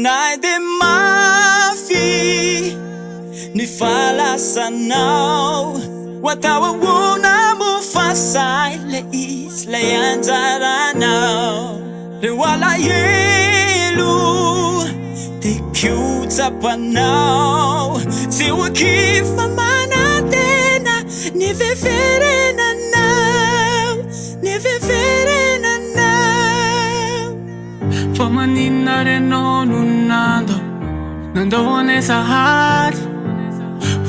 Hoanay de mafy ny fahalasanao ho atao ahoana mo fasay le izy lay anjaranao reo alahelo tiako tsapanao tsy ho kifa manantena ny veverenanao ny veverenanao fa maninona renao no nandohane sahady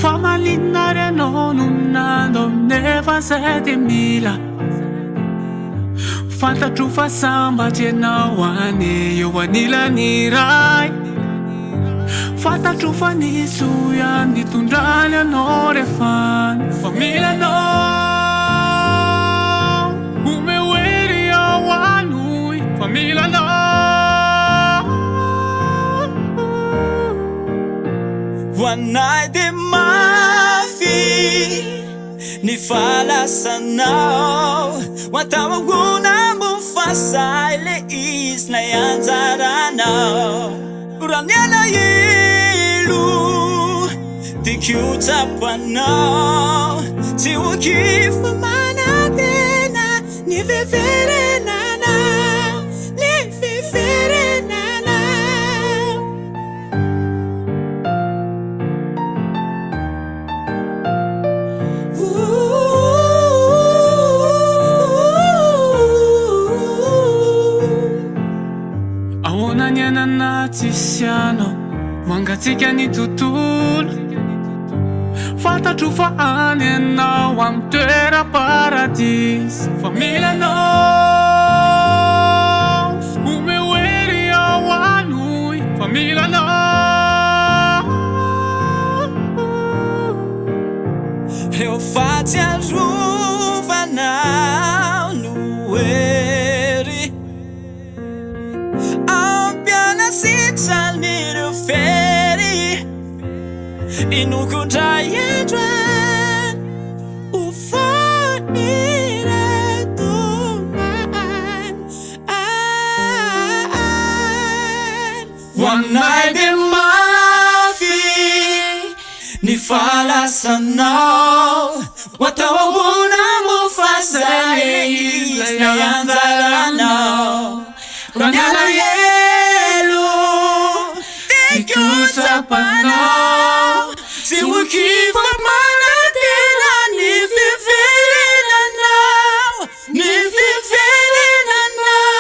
fa maninona renao no nando nefa zay de mila fantatro fa sambatsy anao ane eo anilany ray fantatro fa nisoya nitondrany anao refany familanao omehoery ao anoy familanao hoanay de mafy ny fahalasanao ho atao ahoana mo fasay le izy lay anjaranao raha ny alahelo tiako tsapanao tsy ho kifa manantena ny veverenanao ny veverenanao ahoana ny anana tsisy anao mangatsika ny tontolo fantatro fa any anao amy toera-paradisy familanao omehoery ao anoy familanao reo fahatsiarovanao no hery ampianasitrany reo fery inokondray androany ufoniretomany hoanay de mafy ny fahalasanao ho atao ahoana mo fasay izy lay anjaranao raha ny alahelo tiako tsapanao tsy ho kifa manantena ny fiverenanao ny fiverenanao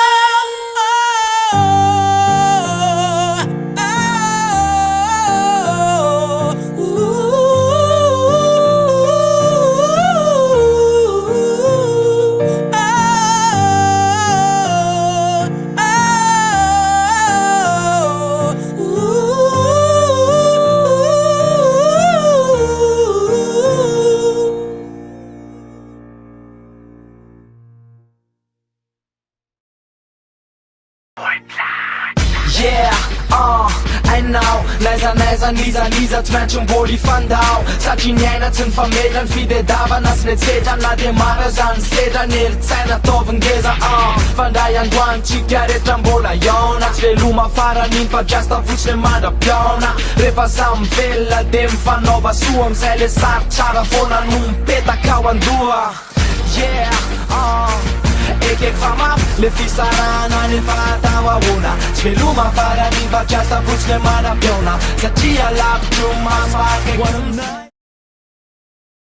I know naiza niza tsy maintsy mbola ifandao satria ny aina tsy nifamela ny fidedavana sy netsetra na de mara zany setra ny eritsaina ataovangeza fandray androanytsika rehetra mbola iona tsy veloma farany mpadrasta fotsiny mandra-piona rehefa samy velona de mifanaova soa amizay le sary tsara foana no mipetaka ao andoha ekeko fa mafy le fisarana ny fatao ahoana tsy veloma farany mpadrasta fotsiny mandra-piona satria lavitro mamakaiky